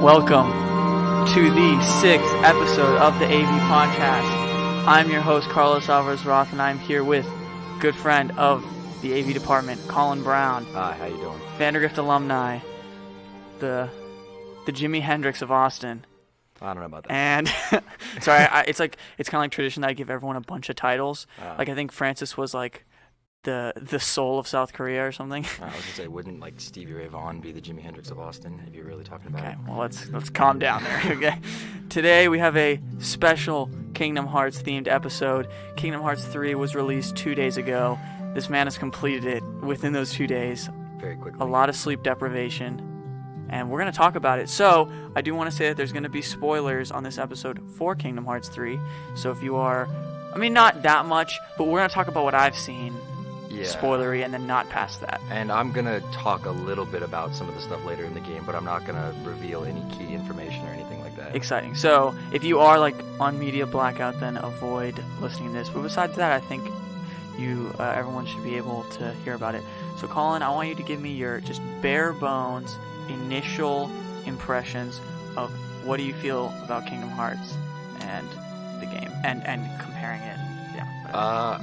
Welcome to the 6th episode of the AV Podcast. I'm your host, Carlos Alvarez-Roth, and I'm here with good friend of the AV department, Colin Brown. Hi, how you doing? Vandegrift alumni, the Jimi Hendrix of Austin. I don't know about that. And, sorry, it's kind of like tradition that I give everyone a bunch of titles. Like, I think Francis was like the soul of South Korea or something. I was gonna say, wouldn't like Stevie Ray Vaughan be the Jimi Hendrix of Austin? If you're really talking about Okay, it. well let's calm down there. Okay, today we have a special Kingdom Hearts themed episode. Kingdom Hearts 3 was released 2 days ago. This man has completed it within those 2 days. Very quickly. A lot of sleep deprivation, and we're gonna talk about it. So I do want to say that there's gonna be spoilers on this episode for Kingdom Hearts 3. So if you are, not that much, but we're gonna talk about what I've seen. Yeah. Spoilery, and then not past that. And I'm gonna talk a little bit about some of the stuff later in the game, but I'm not gonna reveal any key information or anything like that. Exciting. So if you are like on media blackout, then avoid listening to this. But besides that, I think everyone should be able to hear about it. So Colin, I want you to give me your just bare bones initial impressions of what do you feel about Kingdom Hearts and the game, and comparing it. Yeah.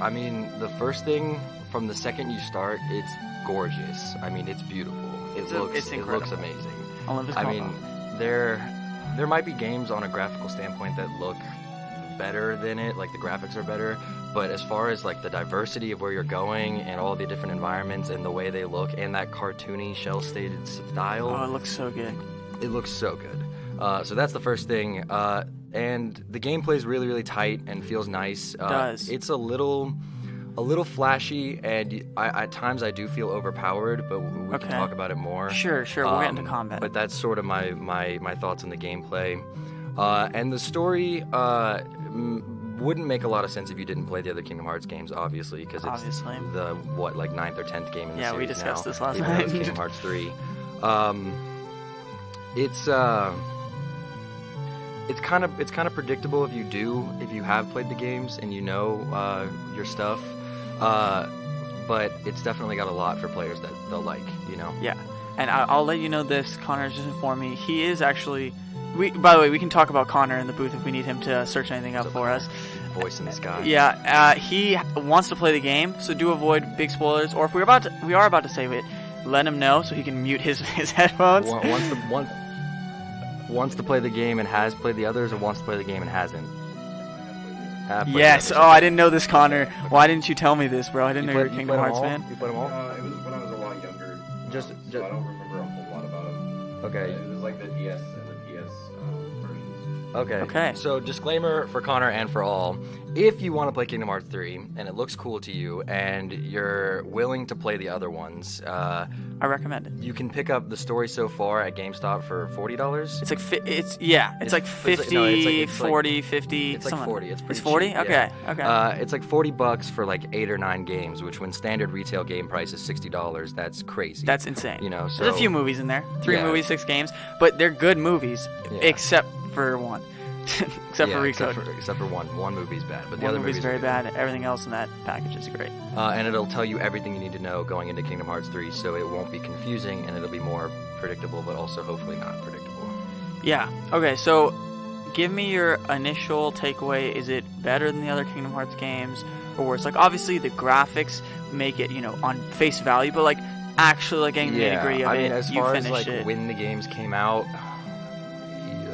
The first thing, from the second you start, it's gorgeous. It's beautiful. It's It looks amazing. Olympus There might be games on a graphical standpoint that look better than it, like the graphics are better, but as far as like the diversity of where you're going and all the different environments and the way they look and that cartoony shell-shaded style. Oh, it looks so good. It looks so good. So that's the first thing. And the gameplay is really, really tight and feels nice. It does. It's a little flashy, and at times I do feel overpowered, but we can talk about it more. Sure, we'll get into combat. But that's sort of my thoughts on the gameplay. And the story wouldn't make a lot of sense if you didn't play the other Kingdom Hearts games, obviously, because it's the 9th or 10th game in the series. Yeah, we discussed this last night. night. It's Kingdom Hearts 3. It's kind of predictable if you have played the games and you know your stuff. But it's definitely got a lot for players that they'll like, you know? Yeah, and I'll let you know this. Connor just informed me. He is actually... by the way, we can talk about Connor in the booth if we need him to search anything up for us. Voice in the sky. Yeah, he wants to play the game, so do avoid big spoilers. Or if we are about to save it, let him know so he can mute his headphones. Wants to play the game and has played the others, or wants to play the game and hasn't? Yes. Oh, I didn't know this, Connor. Why didn't you tell me this, bro? I didn't know you were a Kingdom Hearts fan. You played them all? It was when I was a lot younger. So I don't remember a whole lot about them. Okay. It was like the DS and the PS versions. Okay. So disclaimer for Connor and for all. If you want to play Kingdom Hearts 3 and it looks cool to you and you're willing to play the other ones, I recommend it. You can pick up the story so far at GameStop for $40. It's like 50, 40, 50. It's like 40. It's 40? Cheap, okay. Yeah. Okay. It's like $40 for like 8 or 9 games, which when standard retail game price is $60, that's crazy. That's insane. You know, so there's a few movies in there. 3 movies, 6 games, but they're good movies except for one. except for Recode. Except for one. One movie's bad, but the one other movie's very are bad. Everything else in that package is great. And it'll tell you everything you need to know going into Kingdom Hearts 3, so it won't be confusing and it'll be more predictable, but also hopefully not predictable. Yeah. Okay, so give me your initial takeaway. Is it better than the other Kingdom Hearts games, or worse? Like, obviously the graphics make it, on face value, but like actually like getting the nitty-gritty of it, as you far as finished like it. when the games came out,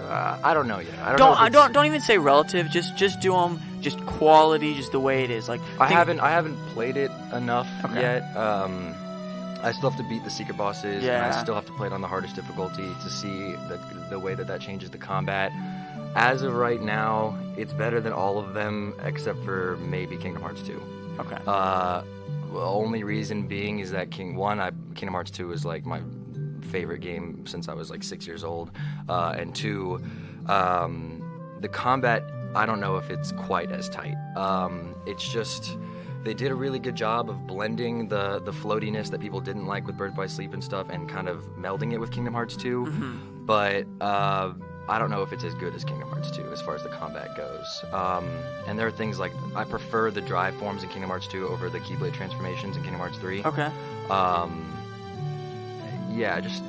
I don't know yet. Don't even say relative. Just do them. Just quality. Just the way it is. Like I haven't played it enough yet. I still have to beat the secret bosses. Yeah. And I still have to play it on the hardest difficulty to see the way that changes the combat. As of right now, it's better than all of them except for maybe Kingdom Hearts 2. Okay. The only reason being is that Kingdom Hearts 2 is like my favorite game since I was like 6 years old, and 2, the combat, I don't know if it's quite as tight. It's just they did a really good job of blending the floatiness that people didn't like with Birth by Sleep and stuff and kind of melding it with Kingdom Hearts 2. Mm-hmm. But I don't know if it's as good as Kingdom Hearts 2 as far as the combat goes. And there are things like I prefer the drive forms in Kingdom Hearts 2 over the Keyblade transformations in Kingdom Hearts 3. Okay. Yeah, just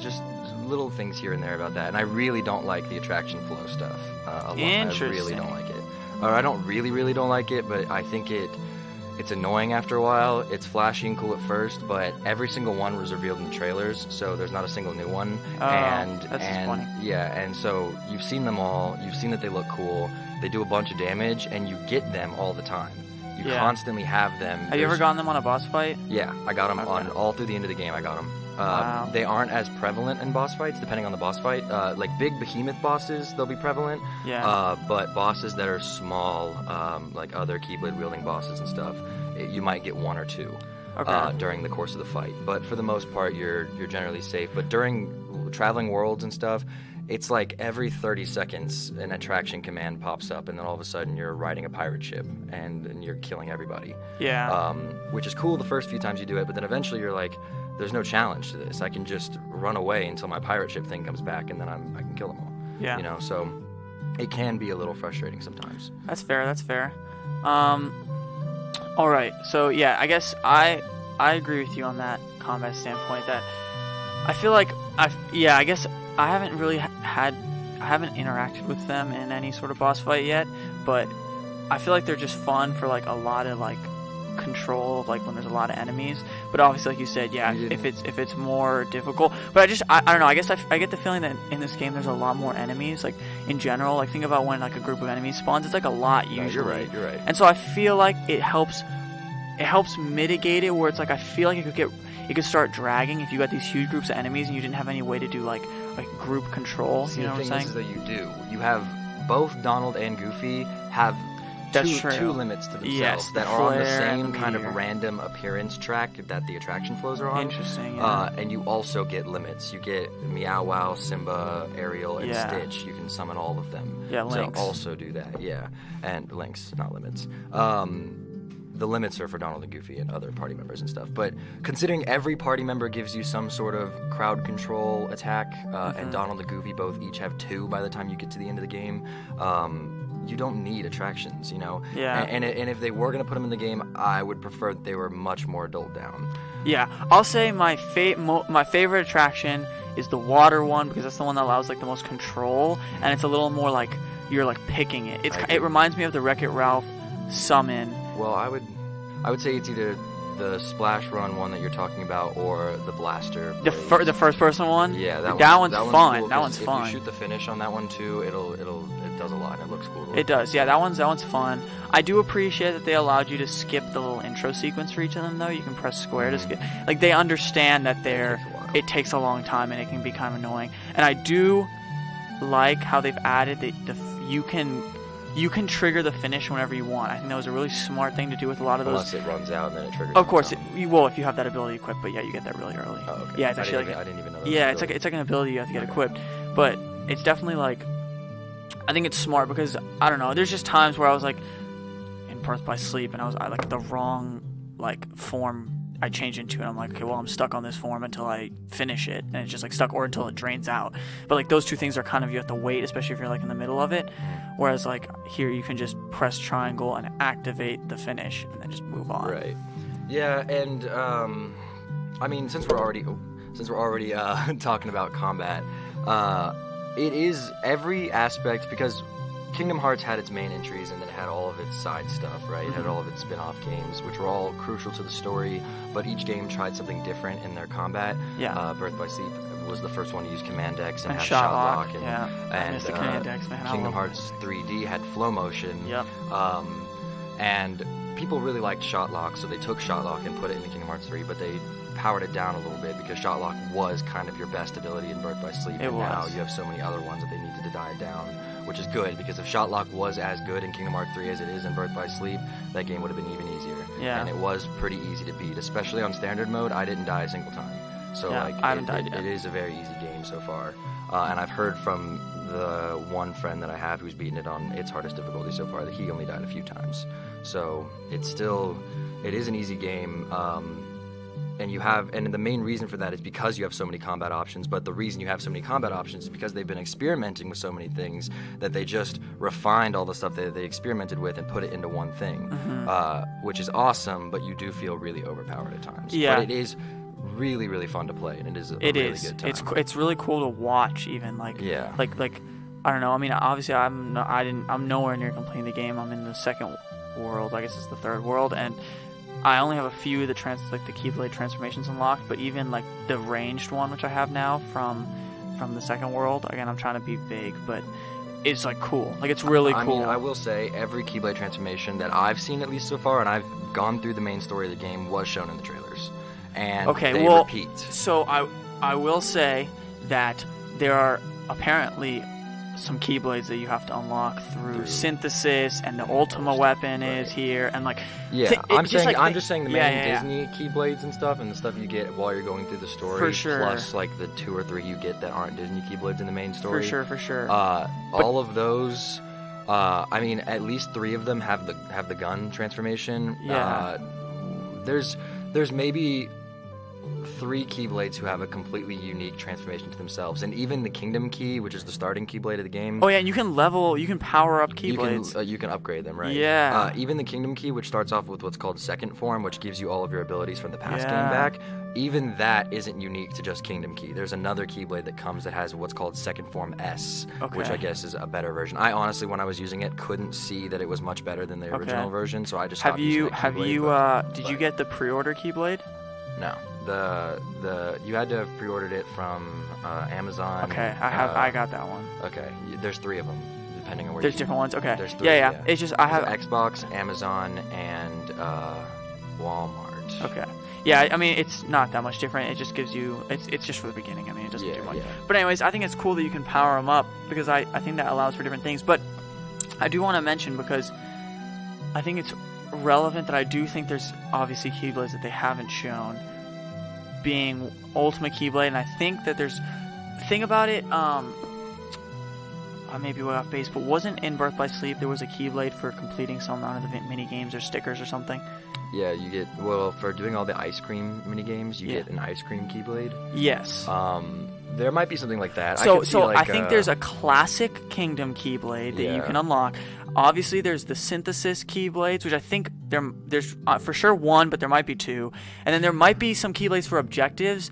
little things here and there about that, and I really don't like the attraction flow stuff. A lot. Interesting. I really don't like it. Or I don't really don't like it, but I think it's annoying after a while. It's flashy and cool at first, but every single one was revealed in the trailers, so there's not a single new one. That's just funny. Yeah, and so you've seen them all. You've seen that they look cool. They do a bunch of damage, and you get them all the time. You constantly have them. Have you ever gotten them on a boss fight? Yeah, I got them on all through the end of the game. I got them. Wow. They aren't as prevalent in boss fights, depending on the boss fight. Like big behemoth bosses, they'll be prevalent. Yeah. But bosses that are small, like other Keyblade wielding bosses and stuff, you might get one or two during the course of the fight. But for the most part, you're generally safe. But during traveling worlds and stuff, it's like every 30 seconds an attraction command pops up, and then all of a sudden you're riding a pirate ship and you're killing everybody. Yeah. Which is cool the first few times you do it, but then eventually you're like, there's no challenge to this. I can just run away until my pirate ship thing comes back, and then I can kill them all. Yeah. You know, so it can be a little frustrating sometimes. That's fair. All right. So yeah, I guess I agree with you on that combat standpoint. That I feel like I guess I haven't really I haven't interacted with them in any sort of boss fight yet, but I feel like they're just fun for like a lot of like control, like when there's a lot of enemies. But obviously, like you said, if it's more difficult. But I don't know. I guess I get the feeling that in this game there's a lot more enemies. Like in general, like think about when like a group of enemies spawns. It's like a lot usually. You're right. And so I feel like it helps mitigate it, where it's like I feel like it could start dragging if you got these huge groups of enemies and you didn't have any way to do like group control. See, you know what I'm saying? the thing is that you do. You have both Donald and Goofy have two limits to themselves that are on the same kind of random appearance track that the attraction flows are on. Interesting. Yeah. And you also get limits. You get Meow Wow, Simba, Ariel, and Stitch. You can summon all of them. Yeah, Lynx. So also do that. Yeah, and Lynx, not limits. The limits are for Donald and Goofy and other party members and stuff. But considering every party member gives you some sort of crowd control attack, and Donald and Goofy both each have 2 by the time you get to the end of the game, you don't need attractions, you know? Yeah. And if they were going to put them in the game, I would prefer that they were much more dulled down. Yeah. I'll say my favorite attraction is the water one, because that's the one that allows like the most control, and it's a little more like you're like picking it. It reminds me of the Wreck-It Ralph summon. Well, I would say it's either the Splash Run one that you're talking about, or the Blaster. The first person one. Yeah, that one's fun. Cool, that one's fun. If you shoot the finish on that one too, it does a lot. It looks cool. It does. Yeah, that one's fun. I do appreciate that they allowed you to skip the little intro sequence for each of them though. You can press square to skip. Like they understand that it takes a long time and it can be kind of annoying. And I do like how they've added you can trigger the finish whenever you want. I think that was a really smart thing to do with a lot of those. Unless it runs out and then it triggers. Of course, you will if you have that ability equipped. But yeah, you get that really early. Oh, okay. Yeah, it's actually I didn't even know that. Yeah, it's like an ability you have to get equipped. But it's definitely like, I think it's smart because I don't know. There's just times where I was like in Birth by Sleep and I like the wrong like form I changed into, and I'm like, okay, well, I'm stuck on this form until I finish it, and it's just like stuck, or until it drains out. But like those two things are kind of, you have to wait, especially if you're like in the middle of it. Whereas like here, you can just press triangle and activate the finish, and then just move on. Right. Yeah, and I mean, since we're already talking about combat, it is every aspect, because Kingdom Hearts had its main entries and then it had all of its side stuff, right? It had all of its spin-off games, which were all crucial to the story, but each game tried something different in their combat. Yeah. Birth by Sleep was the first one to use Command Decks and had Shot Lock. And the Command Decks, man. Kingdom Hearts 3D had Flow Motion. Yep. And people really liked Shot Lock, so they took Shot Lock and put it into Kingdom Hearts 3, but they powered it down a little bit because Shot Lock was kind of your best ability in Birth by Sleep. Now you have so many other ones that they needed to die down, which is good, because if Shot Lock was as good in Kingdom Hearts 3 as it is in Birth by Sleep, that game would have been even easier. Yeah. And it was pretty easy to beat, especially on standard mode. I didn't die a single time. So I haven't died yet. It is a very easy game so far. And I've heard from the one friend that I have who's beaten it on its hardest difficulty so far that he only died a few times. So it is an easy game. And the main reason for that is because you have so many combat options, but the reason you have so many combat options is because they've been experimenting with so many things that they just refined all the stuff that they experimented with and put it into one thing, which is awesome, but you do feel really overpowered at times. Yeah. But it is really, really fun to play, and it is a It really is. good time. It's really cool to watch, even like Yeah. like I don't know. I mean, obviously I'm nowhere near completing the game. I'm in the second world. I guess it's the third world, and I only have a few of the the Keyblade transformations unlocked. But even like the ranged one, which I have now from the second world. Again, I'm trying to be vague, but it's like cool. Like it's really cool. I mean, I will say every Keyblade transformation that I've seen at least so far, and I've gone through the main story of the game, was shown in the trailers, and they repeat. So I will say that there are apparently some Keyblades that you have to unlock through synthesis, and the Ultima weapon is here, and like I'm just saying the main Disney Keyblades and stuff, and the stuff you get while you're going through the story, for sure. plus like the 2 or 3 you get that aren't Disney Keyblades in the main story. For sure. All of those, I mean, at least 3 of them have the gun transformation. Yeah. There's maybe 3 Keyblades who have a completely unique transformation to themselves, and even the Kingdom Key, which is the starting Keyblade of the game. Oh yeah, and you can power up Keyblades. You can upgrade them, right? Yeah. Even the Kingdom Key, which starts off with what's called Second Form, which gives you all of your abilities from the past game back. Even that isn't unique to just Kingdom Key. There's another Keyblade that comes that has what's called Second Form S, which I guess is a better version. I honestly, when I was using it, couldn't see that it was much better than the original version, so I just stopped using that Keyblade, did you get the pre-order Keyblade? No. You had to have pre-ordered it from Amazon. Okay, I got that one. Okay, there's 3 of them, depending on where. There's different ones. Okay. There's 3. Yeah. It's just I have Xbox, Amazon, and Walmart. Okay. Yeah, I mean it's not that much different. It just gives you it's just for the beginning. I mean it doesn't do much. Yeah. But anyways, I think it's cool that you can power them up because I think that allows for different things. But I do want to mention because I think it's relevant that I do think there's obviously Keyblades that they haven't shown, being Ultimate Keyblade, and I think that there's thing about it. I may be way off base, but wasn't in Birth by Sleep there was a Keyblade for completing some amount of the mini games or stickers or something? Yeah, you get for doing all the ice cream mini games, you get an ice cream Keyblade. Yes. There might be something like that. I think there's a classic Kingdom Keyblade that you can unlock. Obviously, there's the synthesis Keyblades, which I think there's for sure 1, but there might be 2. And then there might be some Keyblades for objectives,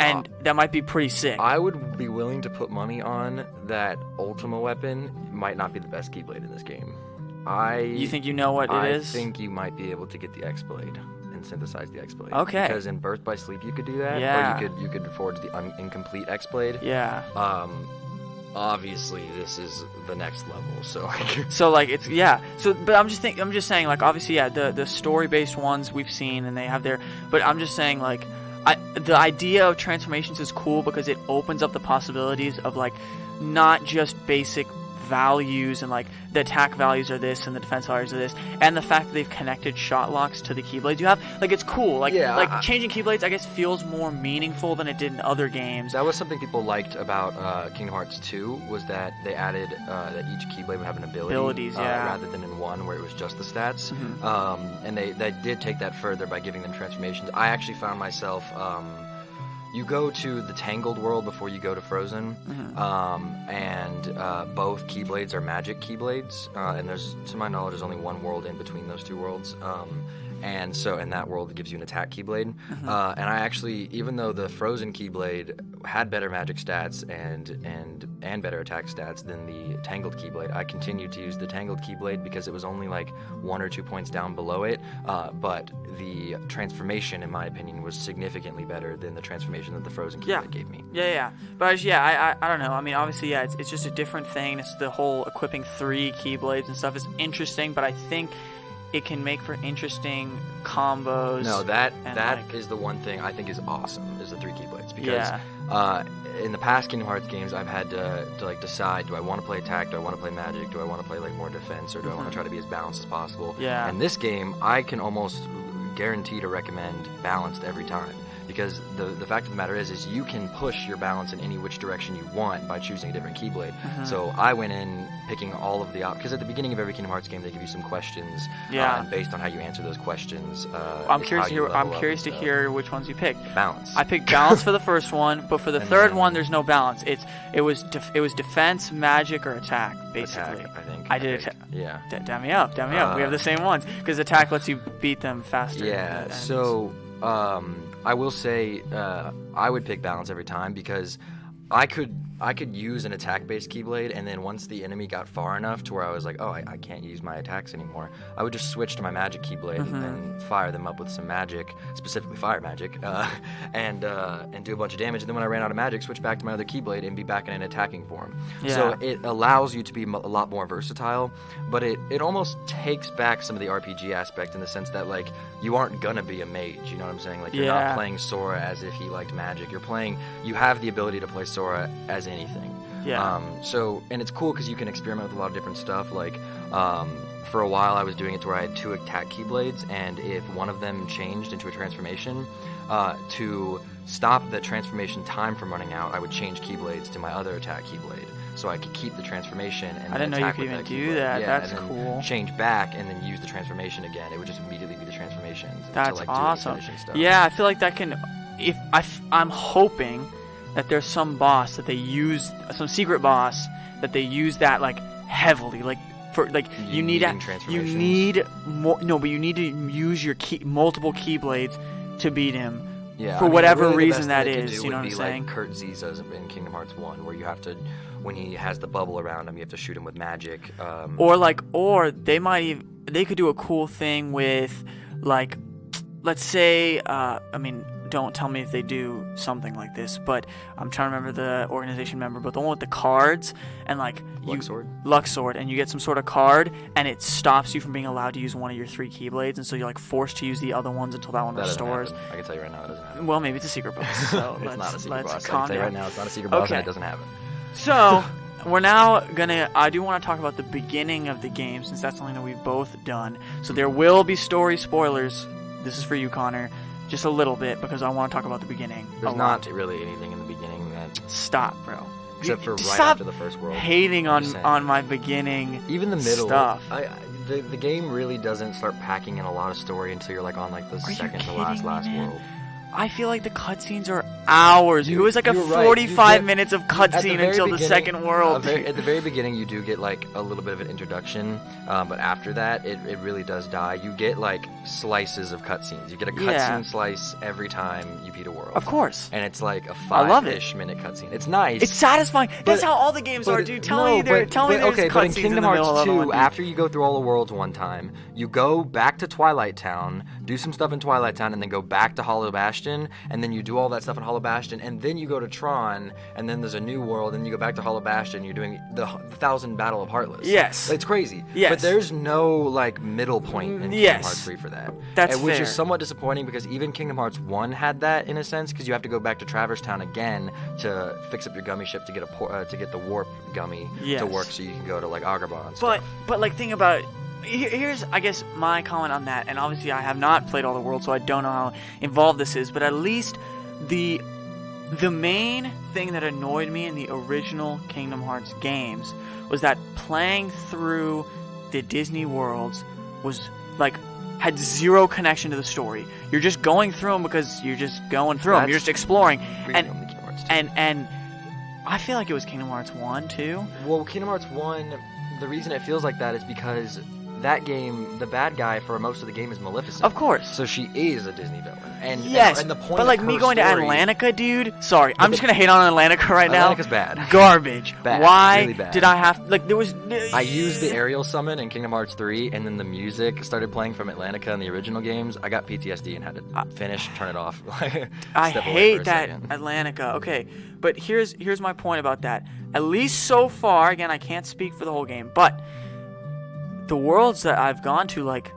and that might be pretty sick. I would be willing to put money on that Ultima weapon might not be the best Keyblade in this game. You think you know what it is? I think you might be able to get the X-Blade and synthesize the X-Blade. Okay. Because in Birth by Sleep you could do that. Yeah. Or you could forge the incomplete X-Blade. Yeah. Obviously this is the next level, so but I'm just saying like obviously the story based ones we've seen and they have their, but I'm just saying like the idea of transformations is cool because it opens up the possibilities of like not just basic values and like the attack values are this and the defense values are this, and the fact that they've connected shot locks to the Keyblades you have, like it's cool. Like changing Keyblades I guess feels more meaningful than it did in other games. That was something people liked about Kingdom Hearts 2 was that they added that each Keyblade would have an abilities rather than in 1 where it was just the stats. Mm-hmm. And they did take that further by giving them transformations. I actually found myself you go to the Tangled world before you go to Frozen, and both Keyblades are magic Keyblades, and there's, to my knowledge, there's only 1 world in between those 2 worlds, and so in that world it gives you an attack Keyblade, and I actually, even though the Frozen Keyblade had better magic stats and better attack stats than the Tangled Keyblade, I continued to use the Tangled Keyblade because it was only like 1 or 2 points down below it, but the transformation, in my opinion, was significantly better than the transformation that the Frozen Keyblade gave me. But I don't know. I mean, obviously, it's just a different thing. It's the whole equipping 3 Keyblades and stuff is interesting, but I think it can make for interesting combos. No, that is the one thing I think is awesome, is the 3 Keyblades, because in the past Kingdom Hearts games I've had to like decide, do I want to play attack, do I want to play magic, do I want to play like more defense, or do I want to try to be as balanced as possible? Yeah. And this game I can almost guarantee to recommend balanced every time, because the fact of the matter is you can push your balance in any which direction you want by choosing a different Keyblade. So I went in picking all of the because at the beginning of every Kingdom Hearts game they give you some questions, and based on how you answer those questions, I'm curious to hear which ones you picked. Balance. I picked balance for the first one, but for the third one there's no balance. It was defense, magic, or attack basically. Attack, I think. I did attack. Yeah. Damn me up. We have the same ones because attack lets you beat them faster. Yeah. So I will say I would pick balance every time because I could use an attack-based Keyblade, and then once the enemy got far enough to where I was like, oh, I can't use my attacks anymore, I would just switch to my magic Keyblade and fire them up with some magic, specifically fire magic, and do a bunch of damage. And then when I ran out of magic, switch back to my other Keyblade and be back in an attacking form. Yeah. So it allows you to be a lot more versatile, but it almost takes back some of the RPG aspect in the sense that, like, you aren't gonna be a mage, you know what I'm saying? Like, you're not playing Sora as if he liked magic. You have the ability to play Sora as anything. Yeah. And it's cool because you can experiment with a lot of different stuff. Like, for a while I was doing it to where I had 2 attack Keyblades, and if one of them changed into a transformation, to stop the transformation time from running out, I would change Keyblades to my other attack Keyblade, so I could keep the transformation and I didn't know you attack could with even that do Keyblade. that. Yeah, That's and then cool. change back and then use the transformation again. It would just immediately be the transformations. That's to, like, awesome. Do finishing stuff. Yeah, I feel like that can. I'm hoping that there's some boss that they use, some secret boss that they use that like heavily, like for like you need more. No, but you need to use your multiple Keyblades to beat him. Yeah, for whatever really reason that that they could is, do you know would what I'm be saying? Like Kurt Ziza's in Kingdom Hearts 1, where you have to, when he has the bubble around him, you have to shoot him with magic. Or they could do a cool thing with, like, let's say, don't tell me if they do something like this, but I'm trying to remember the organization member, but the one with the cards and like Luxord, and you get some sort of card and it stops you from being allowed to use one of your 3 Keyblades, and so you're like forced to use the other ones until that one restores. I can tell you right now it doesn't happen. Well, maybe it's a secret boss. So it's not a secret boss. I calm can tell you down. right now it's not a secret boss and it doesn't happen. So we're now I do want to talk about the beginning of the game, since that's something that we've both done. So there will be story spoilers. This is for you, Connor. Just a little bit, because I want to talk about the beginning. There's not really anything in the beginning that... Stop, bro. Except for right Stop after the first world. Hating on my beginning even the middle stuff. The game really doesn't start packing in a lot of story until you're like on like the second to last world. I feel like the cutscenes are hours. It was like a 45 minutes of cutscene until the second world. At the very beginning, you do get like a little bit of an introduction, but after that, it really does die. You get like slices of cutscenes. You get a cutscene slice every time you beat a world. Of course. And it's like a 5-ish minute cutscene. It's nice. It's satisfying. That's how all the games are, dude. Tell me there's cutscenes but in Kingdom Hearts 2, of after you go through all the worlds one time, you go back to Twilight Town, do some stuff in Twilight Town, and then go back to Hollow Bastion, and then you do all that stuff in Hollow Bastion, and then you go to Tron, and then there's a new world, and you go back to Hollow Bastion, you're doing the 1000 Battle of Heartless. Yes. It's crazy. Yes. But there's no, like, middle point in Kingdom Hearts 3 for that. That's Which fair. is somewhat disappointing, because even Kingdom Hearts 1 had that, in a sense, because you have to go back to Traverse Town again to fix up your gummy ship to get the warp gummy to work so you can go to, like, Agrabah and stuff. But like, think about... Here's, I guess, my comment on that, and obviously I have not played all the worlds, so I don't know how involved this is, but at least the main thing that annoyed me in the original Kingdom Hearts games was that playing through the Disney worlds was, like, had zero connection to the story. You're just going through them because you're just going through them. You're just exploring. And I feel like it was Kingdom Hearts 1, too. Well, Kingdom Hearts 1, the reason it feels like that is because that game, the bad guy for most of the game is Maleficent. Of course. So she is a Disney villain. And the point but like of me going to story, Atlantica, dude. Sorry, I'm just gonna hate on Atlantica right now. Atlantica's bad. Garbage. Bad. Why really bad. did I have there was? I used the aerial summon in Kingdom Hearts 3, and then the music started playing from Atlantica in the original games. I got PTSD and had to finish, turn it off. I hate that Atlantica. Okay, but here's my point about that. At least so far, again, I can't speak for the whole game, but the worlds that I've gone to, like,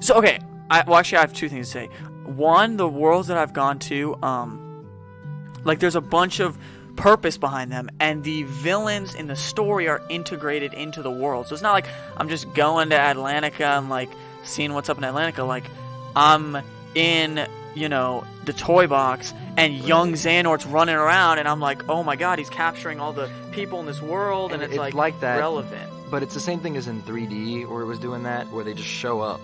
so okay. Actually, I have 2 things to say. One, the worlds that I've gone to, like, there's a bunch of purpose behind them, and the villains in the story are integrated into the world. So it's not like I'm just going to Atlantica and, like, seeing what's up in Atlantica. Like, I'm in, the toy box, and young Xehanort's running around, and I'm like, oh my god, he's capturing all the people in this world, and it's like that, relevant. But it's the same thing as in 3D, where it was doing that, where they just show up.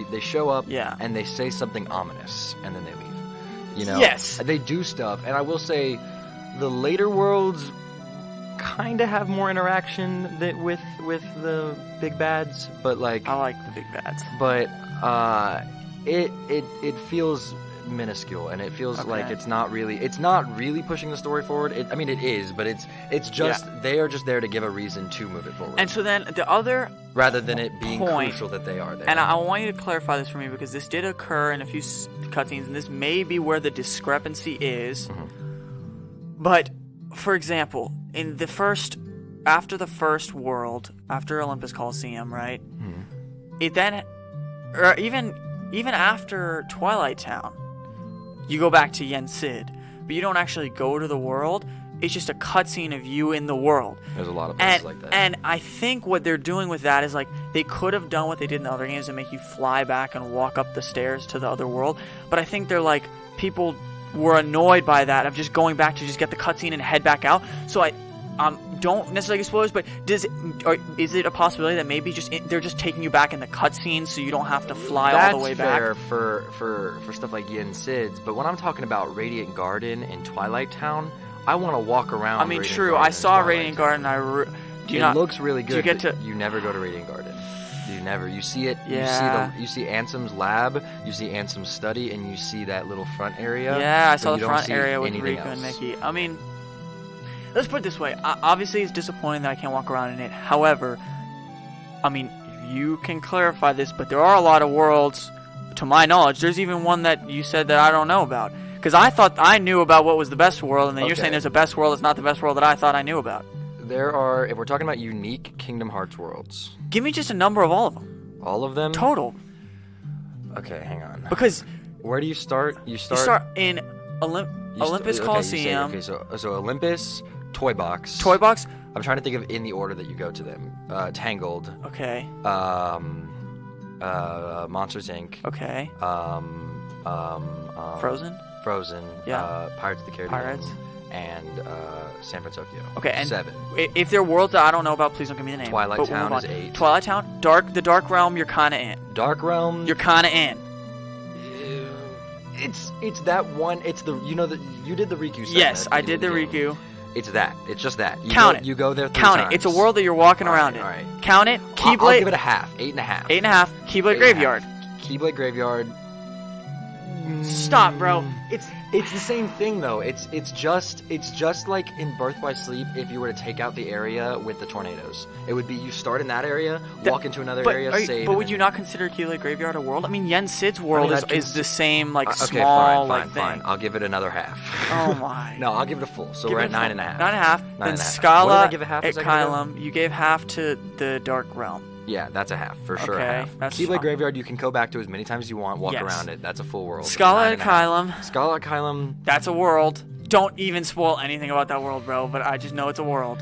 They show up, and they say something ominous, and then they leave. Yes. They do stuff, and I will say, the later worlds kind of have more interaction with the big bads, but like I like the big bads. But it feels minuscule, and it feels like Okay. it's not really pushing the story forward. It is, but it's just they are just there to give a reason to move it forward, And so then the other, rather than it being point- crucial that they are there. and I want you to clarify this for me because this did occur in a few cutscenes, and this may be where the discrepancy is. But for example, in the first, after the first world, after Olympus Coliseum, right? It then, or even after Twilight Town, you go back to Yen Sid, but you don't actually go to the world. It's just a cutscene of you in the world. There's a lot of places like that. And I think what they're doing with that is like they could have done what they did in the other games and make you fly back and walk up the stairs to the other world. But I think they're like, people were annoyed by that of just going back to just get the cutscene and head back out. So I don't necessarily get spoilers, but is it a possibility that maybe they're just taking you back in the cutscene so you don't have to fly all the way back? That's fair for stuff like Yen Sid's, but when I'm talking about Radiant Garden and Twilight Town, I want to walk around. I mean, Radiant true. Garden I and saw Twilight Radiant Town. Garden. It looks really good. Do you get to? You never go to Radiant Garden. You never. You see it. Yeah. You see Ansem's lab. You see Ansem's study, and you see that little front area. Yeah, I but saw you the don't front see area with anything Riku and else. Mickey. I mean, let's put it this way. Obviously, it's disappointing that I can't walk around in it. However, I mean, you can clarify this, but there are a lot of worlds, to my knowledge. There's even one that you said that I don't know about. Because I thought I knew about what was the best world, and then you're Okay. saying there's a best world that's not the best world that I thought I knew about. There are, if we're talking about unique Kingdom Hearts worlds, Give me just a number of all of them. all of them. Total. Okay, hang on. Because Where do you start? You you start. start in Olympus okay, Coliseum, so Olympus, Toy Box. Toy Box. I'm trying to think of in the order that you go to them. Tangled, Okay. Monsters Inc. Okay. Frozen. Frozen. Yeah. Pirates of the Caribbean. Pirates. And San Francisco. Okay, and 7. If there are worlds that I don't know about, please don't give me the name. Twilight But we'll Town move is on. 8. Twilight Town, the Dark Realm, you're kind of in. Dark Realm. You're kind of in. It's that one. It's the you did the Riku segment. Yes, at the I beginning did the of game. Riku. It's that. It's just that. Count it. You go there 3 Count times. it. It's a world that you're walking around in. All right. Count it. I'll Keyblade. give it a half. 8.5. 8.5. Keyblade 8.5. Graveyard. Keyblade Graveyard. Stop, bro. It's the same thing though. It's just like in Birth by Sleep. If you were to take out the area with the tornadoes, it would be you start in that area, walk into another area, save. But would you not consider Keyblade Graveyard a world? I mean, Yen Sid's world is the same, like okay, small, fine. thing. I'll give it another half. Oh my. No, I'll give it a full. So Give we're it at a full. 9.5. 9.5. Then 9.5. Scala What did I give it half a at second ago? Kylum, you gave half to the Dark Realm. Yeah, that's a half for sure. Okay, A half. that's Keyblade fine. Graveyard, you can go back to as many times as you want, walk Yes. around it. That's a full world. Scala at 9.5. Kylum, Scala at Kylum. that's a world. Don't even spoil anything about that world, bro, but I just know it's a world.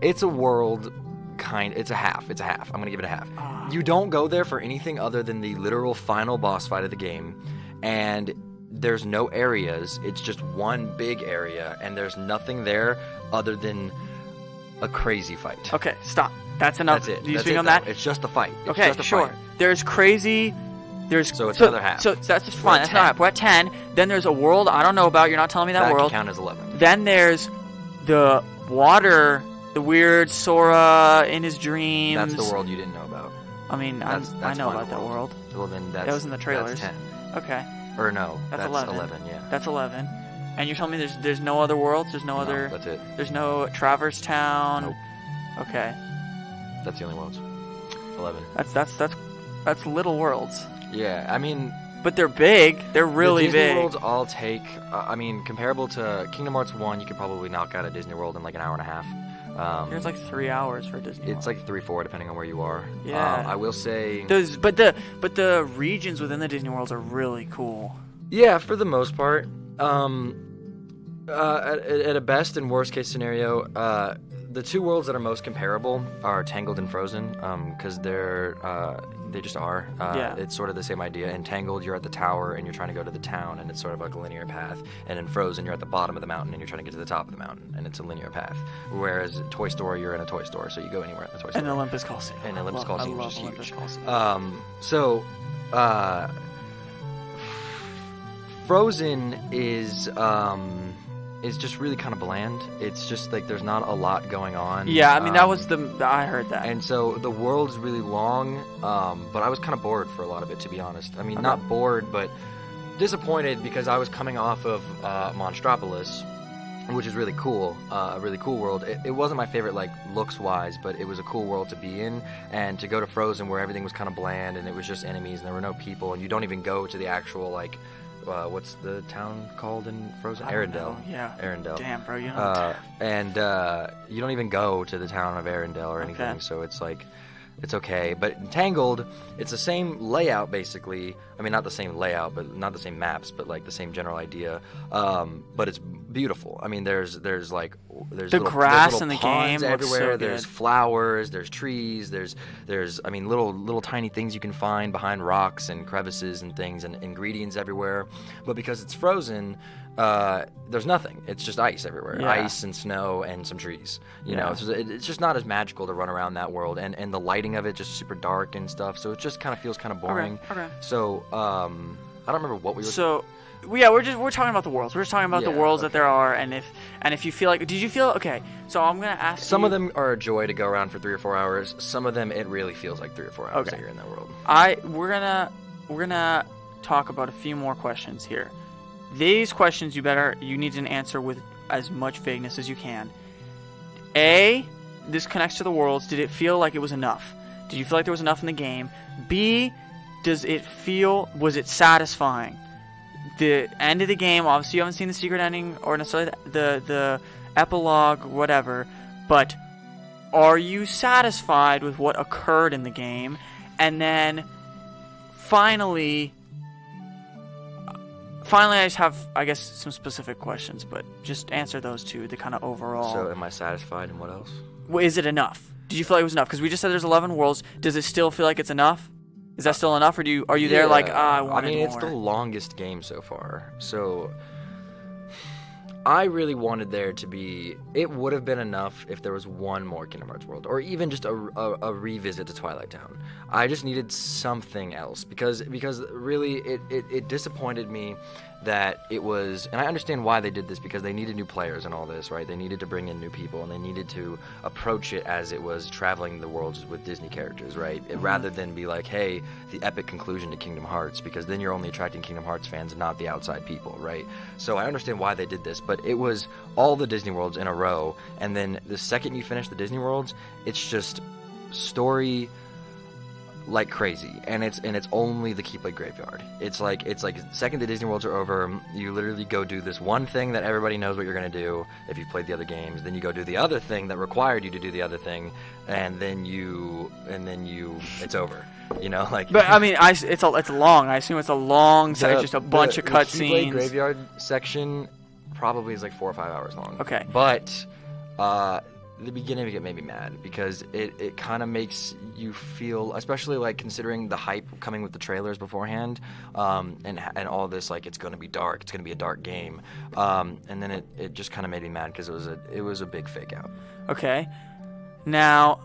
It's a world. It's a half. I'm gonna give it a half. You don't go there for anything other than the literal final boss fight of the game, and there's no areas. It's just one big area, and there's nothing there other than a crazy fight. Okay, stop. That's enough. That's it. Do you That's speak it, on though. that? It's just a fight. It's Okay, just a sure. fight. There's crazy. So it's another half. So that's just We're fine. at That's not 10. half. We're at 10. Then there's a world I don't know about. You're not telling me that That world. can count as 11. Then there's the water, the weird Sora in his dreams. That's the world you didn't know about. I mean, I That's know Final about that world. Well, then that's... That was in the trailers. That's 10. Okay, Or no, That's that's 11. 11, yeah. that's 11. And you're telling me there's no other worlds? There's no other... that's it. There's no Traverse Town? Nope. Okay. That's the only worlds. 11. That's little worlds. Yeah, I mean... But they're big. They're really the Disney big. worlds all take... I mean, comparable to Kingdom Hearts 1, you could probably knock out a Disney World in like an hour and a half. It's like 3 hours for Disney World. It's like 3-4 depending on where you are. Yeah. I will say... But the regions within the Disney worlds are really cool. Yeah, for the most part. At a best and worst case scenario, the two worlds that are most comparable are Tangled and Frozen, because they just are. Yeah. It's sort of the same idea. In Tangled, you're at the tower and you're trying to go to the town, and it's sort of like a linear path. And in Frozen, you're at the bottom of the mountain and you're trying to get to the top of the mountain, and it's a linear path. Whereas Toy Story, you're in a toy store, so you go anywhere in the toy store. And Olympus Coliseum. And Olympus Coliseum I is love just Olympus huge. Coliseum. Frozen is is just really kind of bland. It's just like there's not a lot going on. Yeah, I mean that was I heard that. And so the world's really long, but I was kind of bored for a lot of it, to be honest. I mean, not bored, but disappointed because I was coming off of Monstropolis, which is really cool, a really cool world. It wasn't my favorite, like, looks-wise, but it was a cool world to be in. And to go to Frozen, where everything was kind of bland, and it was just enemies, and there were no people, and you don't even go to the actual, like, what's the town called in Frozen? Arendelle. Yeah. Arendelle. Damn, bro, you know. And you don't even go to the town of Arendelle or anything, so it's like... It's okay, but in Tangled, it's the same layout basically. I mean, not the same layout, but not the same maps, but like the same general idea. But it's beautiful. I mean, there's the little, grass there's in the ponds game looks everywhere. so good. There's flowers, there's trees, there's I mean little tiny things you can find behind rocks and crevices and things and ingredients everywhere. But because it's frozen, there's nothing. It's just ice everywhere. Yeah. Ice and snow and some trees. You know, so it's just not as magical to run around that world, and the lighting of it just super dark and stuff. So it just kind of feels kind of boring. Okay. So I don't remember what we were. So, yeah, we're talking about the worlds. We're just talking about the worlds that there are, and if you feel like, did you feel okay? So I'm gonna ask. Some of them are a joy to go around for 3 or 4 hours. Some of them it really feels like 3 or 4 hours that you're in that world. We're gonna talk about a few more questions here. These questions you need to answer with as much vagueness as you can. A, this connects to the worlds. Did it feel like it was enough? Did you feel like there was enough in the game? B, was it satisfying? The end of the game, obviously you haven't seen the secret ending or necessarily the epilogue, whatever, but are you satisfied with what occurred in the game? And then finally I just have, I guess, some specific questions, but just answer those two, the kind of overall. So am I satisfied, and what else? Is it enough? Did you feel like it was enough? Because we just said there's 11 worlds. Does it still feel like it's enough? Is that still enough, or are you there like, I wanted more? It's the longest game so far, so I really wanted there to be. It would have been enough if there was one more Kingdom Hearts world, or even just a revisit to Twilight Town. I just needed something else because really it disappointed me that it was, and I understand why they did this because they needed new players and all this, right? They needed to bring in new people, and they needed to approach it as it was traveling the worlds with Disney characters, right? Rather than be like, hey, the epic conclusion to Kingdom Hearts, because then you're only attracting Kingdom Hearts fans and not the outside people, right? So I understand why they did this, but it was all the Disney worlds in a row, and then the second you finish the Disney worlds, it's just story like crazy, and it's only the Keyblade Graveyard. It's like second the Disney worlds are over, you literally go do this one thing that everybody knows what you're gonna do if you've played the other games. Then you go do the other thing that required you to do the other thing, and then it's over. You know, like. But I mean, it's long. I assume it's a long section, just a bunch of cutscenes. The Keyblade Graveyard section probably is like 4 or 5 hours long. Okay. But the beginning of it made me mad because it kind of makes you feel, especially like considering the hype coming with the trailers beforehand, and all this, like, it's going to be dark, it's going to be a dark game, and then it just kind of made me mad because it was a big fake out. Okay, now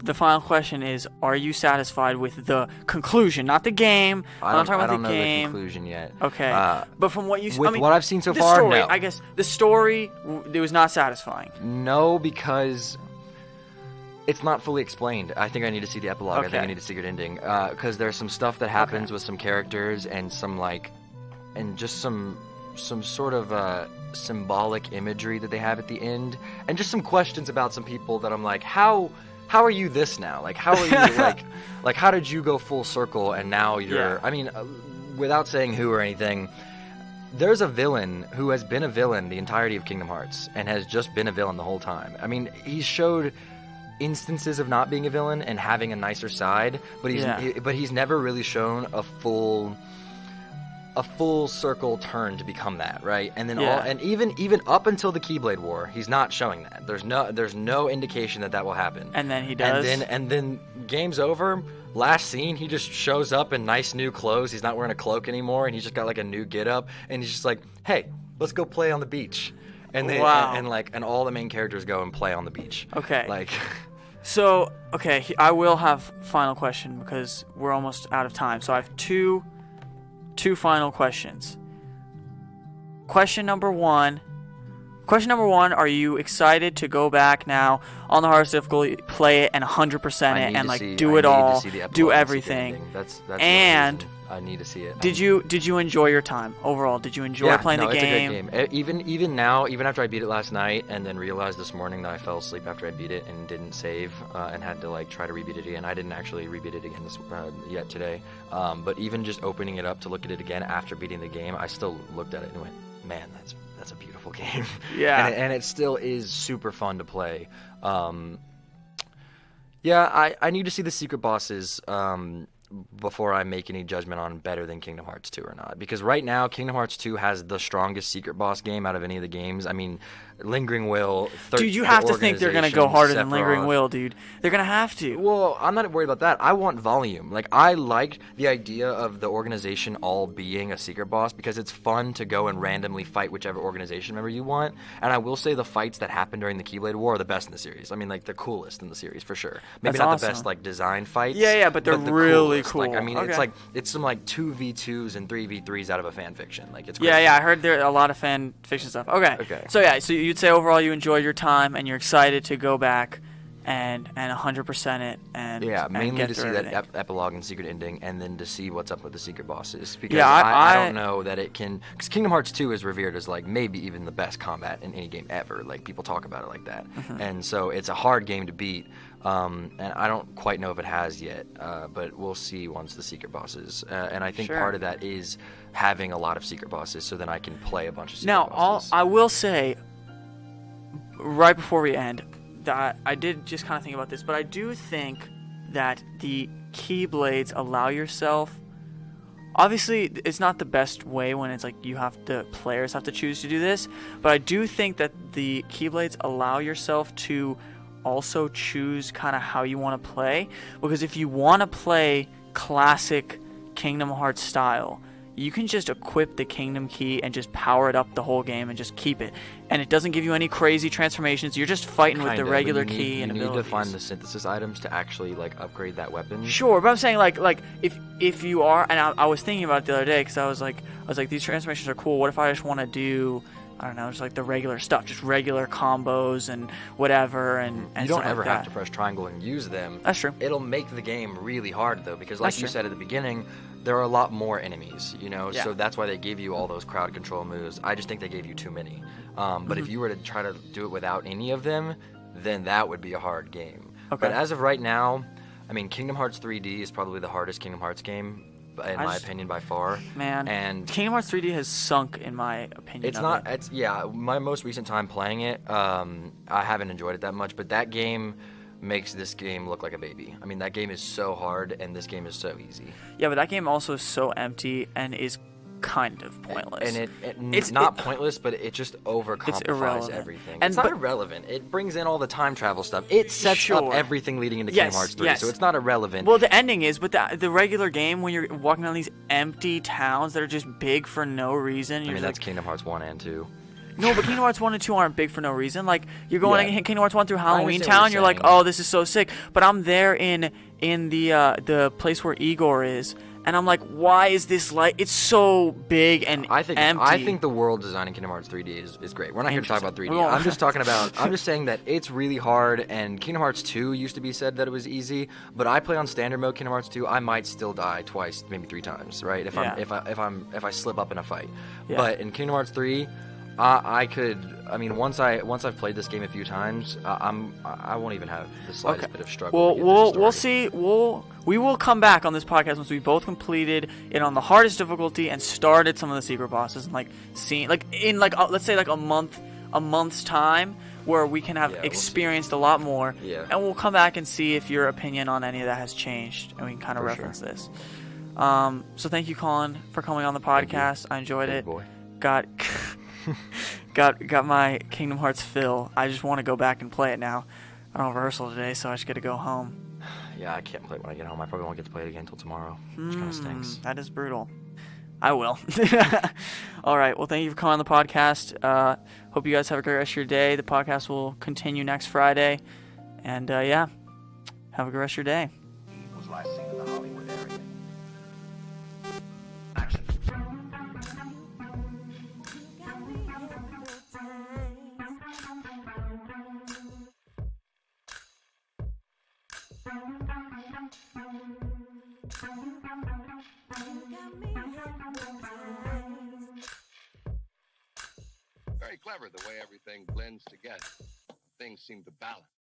the final question is: are you satisfied with the conclusion, not the game? I'm not talking about the game. I don't know the conclusion yet. Okay, but from what you, what I've seen so far, story, no. I guess the story, it was not satisfying. No, because it's not fully explained. I think I need to see the epilogue. Okay. I think I need a secret ending because there's some stuff that happens with some characters and just some sort of symbolic imagery that they have at the end, and just some questions about some people that I'm like, how are you this now? Like, how are you, like, how did you go full circle and now you're, I mean, without saying who or anything, there's a villain who has been a villain the entirety of Kingdom Hearts and has just been a villain the whole time. I mean, he showed instances of not being a villain and having a nicer side, but he's never really shown a full circle turn to become that, right? And then even up until the Keyblade War, he's not showing that. There's no indication that will happen. And then he does. And then game's over. Last scene, he just shows up in nice new clothes. He's not wearing a cloak anymore, and he's just got like a new get-up, and he's just like, "Hey, let's go play on the beach." And they and all the main characters go and play on the beach. Okay. Like. So okay, I will have final question because we're almost out of time. So I have two final questions. Question number one, Question number 1: Are you excited to go back now on the hardest difficulty, play it and 100% it, and like do it all, do everything? That's and I need to see it. Did you enjoy your time overall? Did you enjoy playing the game? It's a good game. Even now, even after I beat it last night, and then realized this morning that I fell asleep after I beat it and didn't save, and had to like try to rebeat it again. I didn't actually rebeat it again yet today. But even just opening it up to look at it again after beating the game, I still looked at it and went, "Man, that's a beautiful game." Yeah. and it still is super fun to play. Yeah, I need to see the secret bosses before I make any judgment on better than Kingdom Hearts 2 or not. Because right now, Kingdom Hearts 2 has the strongest secret boss game out of any of the games. I mean, Lingering Will... Dude, you have to think they're going to go harder than Lingering Will, dude. They're going to have to. Well, I'm not worried about that. I want volume. Like, I like the idea of the organization all being a secret boss because it's fun to go and randomly fight whichever organization member you want. And I will say the fights that happen during the Keyblade War are the best in the series. I mean, like, the coolest in the series, for sure. Maybe That's not awesome. the best, like, design fights. Yeah, but they're really coolest. cool. Like, I mean, Okay. it's some, like, 2v2s and 3v3s out of a fan fiction. Like, it's crazy. Yeah, I heard there are a lot of fan fiction stuff. Okay. So you'd say overall you enjoyed your time and you're excited to go back and 100% it and mainly get to see through that everything. epilogue and secret ending, and then to see what's up with the secret bosses. Because Yeah, I don't know that it can. Because Kingdom Hearts 2 is revered as like maybe even the best combat in any game ever. Like people talk about it like that, and so it's a hard game to beat. And I don't quite know if it has yet, but we'll see once the secret bosses. And I think part of that is having a lot of secret bosses, so then I can play a bunch of secret bosses. I will say, right before we end, that I did just kind of think about this, but I do think that the Keyblades allow yourself. Obviously, it's not the best way when it's like players have to choose to do this, but I do think that the Keyblades allow yourself to also choose kind of how you want to play, because if you want to play classic Kingdom Hearts style, you can just equip the Kingdom Key and just power it up the whole game and just keep it. And it doesn't give you any crazy transformations. You're just fighting with the regular key and abilities. You need to find the synthesis items to actually like upgrade that weapon. Sure, but I'm saying like if you are, and I was thinking about it the other day because I was like these transformations are cool. What if I just want to do, I don't know, just like the regular stuff, just regular combos and whatever, and you don't stuff ever like have that. to press triangle and use them. That's true. It'll make the game really hard though, because like That's you true. said at the beginning, there are a lot more enemies, Yeah. so that's why they gave you all those crowd control moves. I just think they gave you too many. But if you were to try to do it without any of them, then that would be a hard game. Okay. But as of right now, I mean, Kingdom Hearts 3D is probably the hardest Kingdom Hearts game, in my opinion, by far. Man, and Kingdom Hearts 3D has sunk in my opinion. it's not. It's my most recent time playing it, I haven't enjoyed it that much. But that game makes this game look like a baby. I mean, that game is so hard, and this game is so easy. Yeah, but that game also is so empty and is kind of pointless. And it's not pointless, but it just overcomplicates irrelevant. everything. And it's not irrelevant. It brings in all the time travel stuff. It sets up everything leading into Kingdom Hearts 3, so it's not irrelevant. Well, the ending is, but the regular game, when you're walking around these empty towns that are just big for no reason. I mean, that's Kingdom Hearts 1 and 2. No, but Kingdom Hearts 1 and 2 aren't big for no reason. Like, you're going to Kingdom Hearts 1 through Halloween Town, you're like, oh, this is so sick. But I'm there in the place where Igor is, and I'm like, why is this like? It's so big and empty. I think the world design in Kingdom Hearts 3D is great. We're not here to talk about 3D. I'm just talking about. I'm just saying that it's really hard. And Kingdom Hearts 2 used to be said that it was easy, but I play on standard mode Kingdom Hearts 2. I might still die twice, maybe 3 times, right? If I slip up in a fight. Yeah. But in Kingdom Hearts 3. I could. I mean, once I've played this game a few times, I won't even have the slightest bit of struggle. Well, we'll see. We will come back on this podcast once we both completed it on the hardest difficulty and started some of the secret bosses and let's say a month's time where we can have experienced a lot more. Yeah. And we'll come back and see if your opinion on any of that has changed, and we can kind of reference this. So thank you, Colin, for coming on the podcast. I enjoyed it. Boy. Got my Kingdom Hearts fill. I just want to go back and play it now. I don't have rehearsal today, so I just got to go home. Yeah, I can't play it when I get home. I probably won't get to play it again until tomorrow, which kind of stinks. That is brutal. I will. All right. Well, thank you for coming on the podcast. Hope you guys have a great rest of your day. The podcast will continue next Friday. And, have a great rest of your day. Was last seen in the Hollywood area. Got me in the time. Very clever the way everything blends together. Things seem to balance.